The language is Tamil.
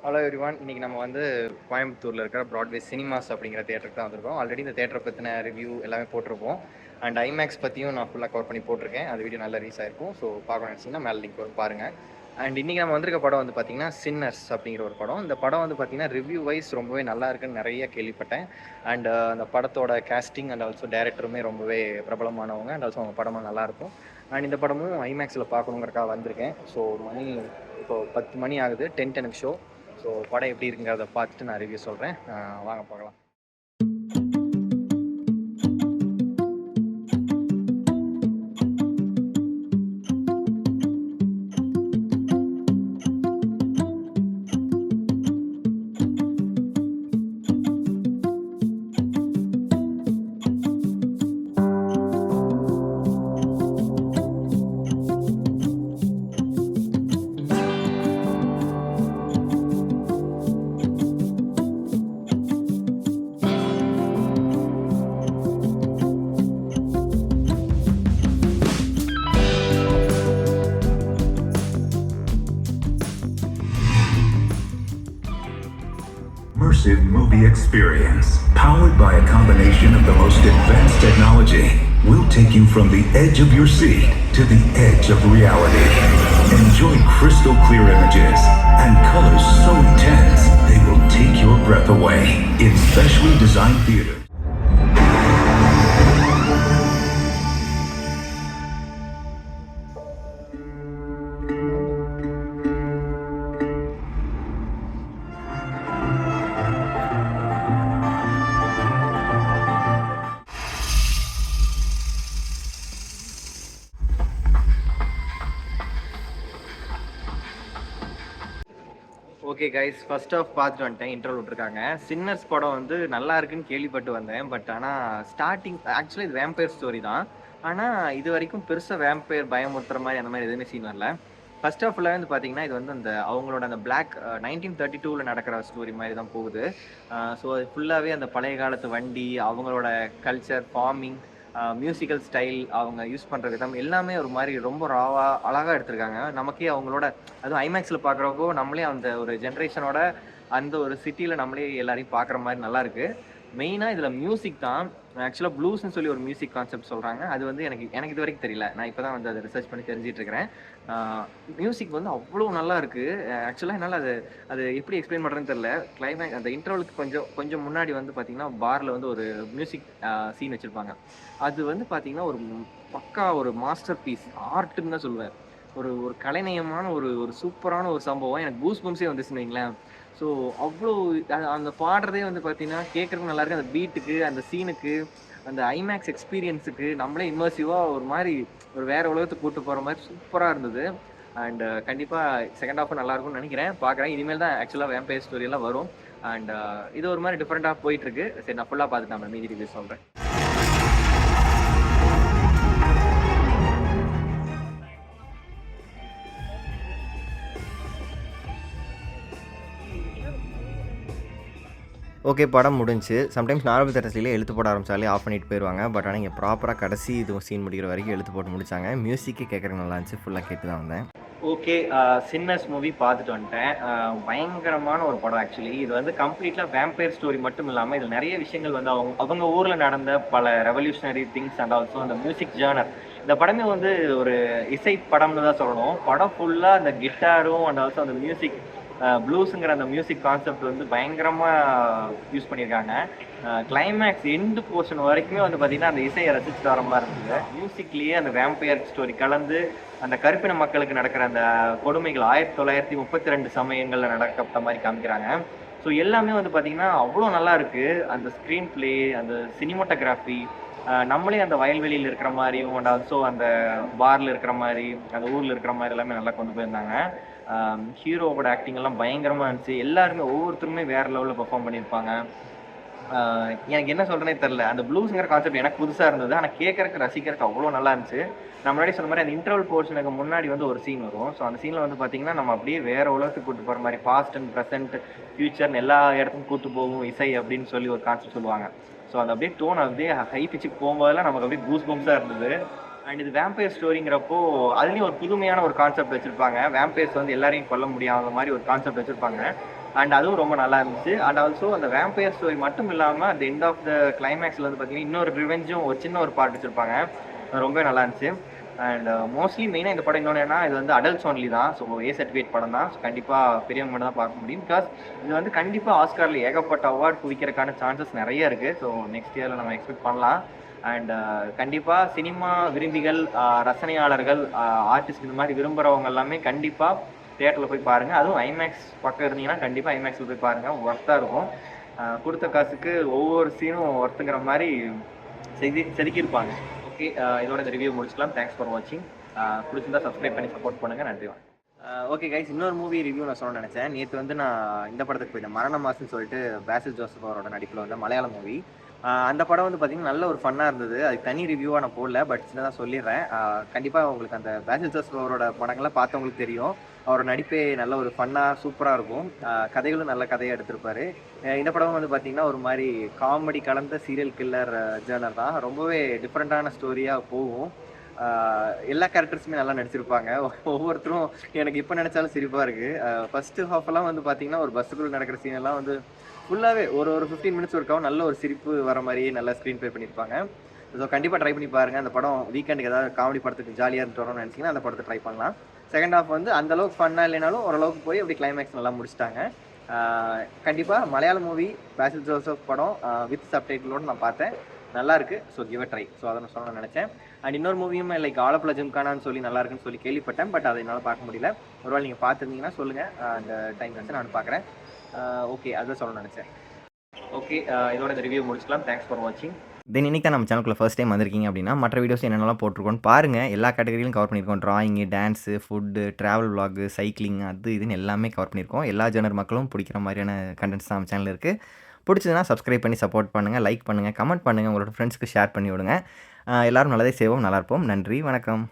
Hello everyone. இன்னைக்கு நம்ம வந்து கோயம்புத்தூரில் இருக்கிற ப்ராட்வே சினிமாஸ் அப்படிங்கிற தியேட்டருக்கு தான் வந்திருக்கோம். ஆல்ரெடி இந்த தியேட்டரை பற்றின ரிவ்யூ எல்லாமே போட்டிருப்போம். அண்ட் ஐமேக்ஸ் பற்றியும் நான் ஃபுல்லாக கவர் பண்ணி போட்டிருக்கேன். அது வீடியோ நல்லா ரீச் ஆயிருக்கும். ஸோ பார்க்கணும்னு நினச்சிங்கன்னா மேலே லிங்க் வரும் பாருங்கள். அண்ட் இன்றைக்கி நம்ம வந்திருக்க படம் வந்து பார்த்தீங்கன்னா சின்னர்ஸ் அப்படிங்கிற ஒரு படம். இந்த படம் வந்து பார்த்தீங்கன்னா ரிவ்யூ வைஸ் ரொம்பவே நல்லா இருக்குன்னு நிறைய கேள்விப்பட்டேன். அண்ட் அந்த படத்தோட கேஸ்டிங் அண்ட் ஆல்சோ டேரக்டருமே ரொம்பவே பிரபலமானவங்க. அண்ட் ஆல்சோ அவங்க படமும் நல்லாயிருக்கும். அண்ட் இந்த படமும் ஐமேக்ஸில் பார்க்கணுங்கிறக்காக வந்திருக்கேன். ஸோ மணி இப்போ 10 மணி ஆகுது. 10 எனக்கு ஷோ. ஸோ படம் எப்படி இருக்குங்கிறத பார்த்துட்டு நான் ரிவ்யூ சொல்கிறேன். வாங்க பார்க்கலாம். Immersive movie experience, powered by a combination of the most advanced technology, will take you from the edge of your seat to the edge of reality. Enjoy crystal clear images and colors so intense they will take your breath away in specially designed theaters. Okay guys, first off பார்த்துட்டு வந்துட்டேன். இன்டர்வல் விட்டுருக்காங்க. சின்னர்ஸ் படம் வந்து நல்லா இருக்குன்னு கேள்விப்பட்டு வந்தேன். பட் ஆனால் ஸ்டார்டிங் ஆக்சுவலி இது வேம்பயர் ஸ்டோரி தான். ஆனால் இது வரைக்கும் பெருசாக வேம்பயர் பயமுறுத்துற மாதிரி அந்த மாதிரி எதுவுமே சீன் வரல. ஃபர்ஸ்ட் ஆஃப் ஃபுல்லாக வந்து பார்த்தீங்கன்னா இது வந்து அந்த அவங்களோட அந்த பிளாக் 1932 நடக்கிற ஸ்டோரி மாதிரி தான் போகுது. ஸோ அது ஃபுல்லாகவே அந்த பழைய காலத்து வண்டி, அவங்களோட கல்ச்சர், ஃபார்மிங், மியூசிக்கல் ஸ்டைல், அவங்க யூஸ் பண்ணுற விதம் எல்லாமே ஒரு மாதிரி ரொம்ப ராவாக அழகாக எடுத்திருக்காங்க. நமக்கே அவங்களோட அதுவும் ஐமேக்ஸில் பார்க்குறப்போ நம்மளே அந்த ஒரு ஜென்ரேஷனோட அந்த ஒரு சிட்டியில் நம்மளே எல்லாரையும் பார்க்குற மாதிரி நல்லாயிருக்கு. மெயினாக இதில் மியூசிக் தான். ஆக்சுவலாக ப்ளூஸ்ன்னு சொல்லி ஒரு மியூசிக் கான்செப்ட் சொல்கிறாங்க. அது வந்து எனக்கு இது வரைக்கும் தெரியல. நான் இப்போ தான் வந்து அதை ரிசர்ச் பண்ணி தெரிஞ்சிட்டு இருக்கிறேன். மியூசிக் வந்து அவ்வளோ நல்லா இருக்குது. ஆக்சுவலாக என்னால் அது எப்படி எக்ஸ்பிளைன் பண்ணுறதுன்னு தெரியல. கிளைமேக்ஸ் அந்த இன்டர்வலுக்கு கொஞ்சம் முன்னாடி வந்து பார்த்திங்கன்னா பாரில் வந்து ஒரு மியூசிக் சீன் வச்சுருப்பாங்க. அது வந்து பார்த்திங்கன்னா ஒரு பக்கா ஒரு மாஸ்டர் பீஸ், ஆர்ட்டுன்னு தான் சொல்லுவேன். ஒரு கலைநயமான ஒரு சூப்பரான ஒரு சம்பவம். எனக்கு கூஸ் பம்ப்ஸே வந்துச்சுன்னு வைங்களேன். ஸோ அவ்வளோ அந்த பாடுறதே வந்து பார்த்தீங்கன்னா கேட்குறதுக்கு நல்லாயிருக்கு. அந்த பீட்டுக்கு, அந்த சீனுக்கு, அந்த ஐமேக்ஸ் எக்ஸ்பீரியன்ஸுக்கு நம்மளே இம்மர்சிவாக ஒரு மாதிரி ஒரு வேறு உலகத்துக்கு கூப்பிட்டு போகிற மாதிரி சூப்பராக இருந்தது. அண்ட் கண்டிப்பாக செகண்ட் ஹாஃபும் நல்லாயிருக்கும்னு நினைக்கிறேன். பார்க்குறேன். இனிமேல் தான் ஆக்சுவலாக வேம்பயர் ஸ்டோரியெல்லாம் வரும். அண்ட் இது ஒரு மாதிரி டிஃப்ரெண்ட்டாக போயிட்டுருக்கு. சரி, நான் ஃபுல்லாக பார்த்துட்டு நான் மீதி ரிவ்யூ சொல்கிறேன். ஓகே, படம் முடிஞ்சு. சம்டைம்ஸ் நார்மல் தேட்டர்ஸ்லேயே எழுத்து போட ஆரம்பித்தாலே ஆஃப் பண்ணிட்டு போயிடுவாங்க. பட் ஆனால் இங்கே ப்ராப்பராக கடைசி இது சீன் முடிக்கிற வரைக்கும் எழுத்து போட்டு முடித்தாங்க. மியூசிக்கே கேட்குறதுக்கு நல்லா இருந்துச்சு. ஃபுல்லாக கேட்டு தான் வந்தேன். ஓகே, சின்னர்ஸ் மூவி பார்த்துட்டு வந்துட்டேன். பயங்கரமான ஒரு படம் ஆக்சுவலி. இது வந்து கம்ப்ளீட்டாக வேம்பயர் ஸ்டோரி மட்டும் இல்லாமல் இதில் நிறைய விஷயங்கள் வந்து அவங்க ஊரில் நடந்த பல ரெவல்யூஷனரி திங்ஸ் அண்ட் ஆல்சோ அந்த மியூசிக் ஜேர்னர். இந்த படமே வந்து ஒரு இசை படம்னு தான் சொல்லணும். படம் ஃபுல்லாக அந்த கிட்டாரும் அண்ட் ஆல்சோ அந்த மியூசிக் ப்ளூஸுங்கிற அந்த மியூசிக் கான்செப்ட் வந்து பயங்கரமாக யூஸ் பண்ணியிருக்காங்க. கிளைமேக்ஸ் எண்டு போர்ஷன் வரைக்குமே வந்து பார்த்திங்கன்னா அந்த இசையை ரசிச்சுட்டு வர மாதிரி இருந்தது. மியூசிக்லேயே அந்த வேம்பயர் ஸ்டோரி கலந்து அந்த கருப்பின மக்களுக்கு நடக்கிற அந்த கொடுமைகள் 1932 சமயங்களில் நடக்கப்பட்ட மாதிரி காமிக்கிறாங்க. ஸோ எல்லாமே வந்து பார்த்திங்கன்னா அவ்வளோ நல்லா இருக்குது. அந்த ஸ்க்ரீன் பிளே, அந்த சினிமோட்டோகிராஃபி, நம்மளே அந்த வயல்வெளியில் இருக்கிற மாதிரியும் அண்ட் ஆல்சோ அந்த பாரில் இருக்கிற மாதிரி, அந்த ஊரில் இருக்கிற மாதிரி எல்லாமே நல்லா கொண்டு போயிருந்தாங்க. ஹீரோவோட ஆக்டிங் எல்லாம் பயங்கரமாக இருந்துச்சு. எல்லாருமே ஒவ்வொருத்தருமே வேறு லெவலில் பெர்ஃபார்ம் பண்ணியிருப்பாங்க. எனக்கு என்ன சொல்கிறேனே தெரில. அந்த ப்ளூஸுங்கிற கான்செப்ட் எனக்கு புதுசாக இருந்தது. ஆனால் கேட்குறக்கு ரசிக்கிறதுக்கு அவ்வளோ நல்லா இருந்துச்சு. நான் முன்னாடி சொன்ன மாதிரி அந்த இன்டர்வல் போர்ஷனுக்கு முன்னாடி வந்து ஒரு சீன் வரும். ஸோ அந்த சீனில் வந்து பார்த்திங்கன்னா நம்ம அப்படியே வேறு உலகத்துக்கு கூப்பிட்டு போகிற மாதிரி பாஸ்ட் அண்ட் ப்ரெசென்ட் ஃபியூச்சர்னு எல்லா இடத்துக்கும் கூப்பிட்டு போகும் இசை அப்படின்னு சொல்லி ஒரு கான்செப்ட் சொல்லுவாங்க. ஸோ அந்த அப்படியே டோன் அப்படியே ஹை பிச்சுக்கு போகும்போதெல்லாம் நமக்கு அப்படியே கூஸ் பம்ப்ஸாக இருந்தது. அண்ட் இது வேம்பயர் ஸ்டோரிங்கிறப்போ அதுலேயும் ஒரு புதுமையான ஒரு கான்செப்ட் வச்சுருப்பாங்க. வேம்பயர்ஸ் வந்து எல்லாரையும் கொல்ல முடியாத மாதிரி ஒரு கான்செப்ட் வச்சுருப்பாங்க. அண்ட் அதுவும் ரொம்ப நல்லா இருந்துச்சு. அண்ட் ஆல்சோ அந்த வேம்பயர் ஸ்டோரி மட்டும் இல்லாமல் அந்த எண்ட் ஆஃப் த கிளைமேக்ஸில் வந்து பார்த்தீங்கன்னா இன்னொரு ரிவெஞ்சும் ஒரு சின்ன ஒரு பார்ட் வச்சுருப்பாங்க. ரொம்பவே நல்லா இருந்துச்சு. அண்ட் மோஸ்ட்லி மெயினாக இந்த படம் இன்னொன்று என்ன, இது வந்து அடல்ட்ஸ் ஒன்லி தான். ஸோ ஏ சர்டிஃபிகேட் படம் தான். ஸோ கண்டிப்பாக பெரியவங்க மட்டும் தான் பார்க்க முடியும். பிகாஸ் இது வந்து கண்டிப்பாக ஆஸ்காரில் ஏகப்பட்ட அவார்ட் குவிக்கிறதுக்கான சான்சஸ் நிறைய இருக்குது. ஸோ நெக்ஸ்ட் இயரில் நம்ம எக்ஸ்பெக்ட் பண்ணலாம். அண்ட் கண்டிப்பாக சினிமா விரும்பிகள், ரசனையாளர்கள், ஆர்டிஸ்ட் இந்த மாதிரி விரும்புகிறவங்க எல்லாமே கண்டிப்பாக தியேட்டரில் போய் பாருங்கள். அதுவும் ஐமேக்ஸ் பக்கம் இருந்தீங்கன்னா கண்டிப்பாக ஐமேக்ஸில் போய் பாருங்கள். ஒர்த்தாக இருக்கும். கொடுத்த காசுக்கு ஒவ்வொரு சீனும் ஒர்த்துங்கிற மாதிரி செதுக்கியிருப்பாங்க. ஓகே, இதோட இந்த ரிவ்யூ முடிச்சுக்கலாம். தேங்க்ஸ் ஃபார் வாட்சிங். பிடிச்சிருந்தா சப்ஸ்கிரைப் பண்ணி சப்போர்ட் பண்ணுங்கள். நன்றி. ஓகே கைஸ், இன்னொரு மூவி ரிவ்யூ நான் சொல்ல நினச்சேன். நேற்று வந்து நான் இந்த படத்துக்கு போயிட்டேன். மரண மாசுன்னு சொல்லிட்டு பேசில் ஜோசப் அவரோட நடிப்பில் வந்து மலையாள மூவி. அந்த படம் வந்து பார்த்திங்கன்னா நல்ல ஒரு ஃபன்னாக இருந்தது. அதுக்கு தனி ரிவ்யூவாக நான் போடல, பட் சின்னதாக சொல்லிடுறேன். கண்டிப்பாக உங்களுக்கு அந்த பேசில் ஜோசப் அவரோட படங்கள்லாம் பார்த்தவங்களுக்கு தெரியும். அவரோட நடிப்பே நல்ல ஒரு ஃபன்னாக சூப்பராக இருக்கும். கதைகளும் நல்ல கதையாக எடுத்திருப்பாரு. இந்த படம் வந்து பார்த்திங்கன்னா ஒரு மாதிரி காமெடி கலந்த சீரியல் கில்லர் ஜேர்னர் தான். ரொம்பவே டிஃப்ரெண்ட்டான ஸ்டோரியாக போகும். எல்லா கேரக்டர்ஸுமே நல்லா நடிச்சிருப்பாங்க. ஒவ்வொருத்தரும் எனக்கு இப்போ நினச்சாலும் சிரிப்பாக இருக்குது. ஃபஸ்ட்டு ஹாஃபெல்லாம் வந்து பார்த்திங்கன்னா ஒரு பஸ்ஸுக்குள்ளே நடக்கிற சீனெல்லாம் வந்து ஃபுல்லாகவே ஒரு 15 மினிட்ஸ் ஒர்க்காகவும் நல்ல ஒரு சிரிப்பு வர மாதிரியே நல்லா ஸ்க்ரீன் ப்ளே பண்ணியிருப்பாங்க. ஸோ கண்டிப்பாக ட்ரை பண்ணி பாருங்கள். அந்த படம் வீக்கெண்டுக்கு ஏதாவது காமெடி படத்துக்கு ஜாலியாக இருந்துட்டு வரணும்னு நினச்சிங்கன்னா அந்த படத்தை ட்ரை பண்ணலாம். செகண்ட் ஹாஃப் வந்து அந்தளவுக்கு ஃபன்னாக இல்லைனாலும் ஓரளவுக்கு போய் அப்படி கிளைமேக்ஸ் நல்லா முடிச்சிட்டாங்க. கண்டிப்பாக மலையாள மூவி பேசில் ஜோசப் படம் வித் சப்டைட்டிலோடு நான் பார்த்தேன். நல்லா இருக்குது. So give a try. So அதை நான் சொல்ல நினச்சேன். அண்ட் இன்னொரு மூவியும் லைக் ஆலப்புழா ஜிம்கானான்னு சொல்லி நல்லா இருக்குன்னு சொல்லி கேள்விப்பட்டேன். பட் அதை என்னால் பார்க்க முடியல. ஒருவேளை நீங்கள் பார்த்துருந்தீங்கன்னா சொல்லுங்கள். அந்த டைம் கிடச்சி நான் பார்க்குறேன். ஓகே, அதுதான் சொல்ல நினச்சேன். ஓகே, இதோட இந்த ரிவ்யூ முடிச்சுக்கலாம். தேங்க்ஸ் ஃபார் வாட்சிங். தென் இன்றைக்கி தான் நம்ம சேனலுக்குள்ள ஃபர்ஸ்ட் டைம் வந்திருக்கீங்க அப்படின்னா மற்ற வீடியோஸ் என்னென்னலாம் போட்டிருக்கோன்னு பாருங்கள். எல்லா கேட்டகரியிலும் கவர் பண்ணியிருக்கோம். Drawing, dance, food, travel vlog, cycling, அது இதுன்னு எல்லாமே கவர் பண்ணியிருக்கோம். எல்லா ஜெனர் மக்களும் பிடிக்கிற மாதிரியான கண்டென்ட்ஸ் தான் நம்ம சேனல் இருக்குது. பிடிச்சதுன்னா சப்ஸ்கிரைப் பண்ணி சப்போர்ட் பண்ணுங்கள், லைக் பண்ணுங்கள், கமெண்ட் பண்ணுங்கள், உங்களோட ஃப்ரெண்ட்ஸ்க்கு ஷேர் பண்ணி விடுங்க. எல்லோரும் நல்லதே செய்வோம், நல்லா இருப்போம். நன்றி, வணக்கம்.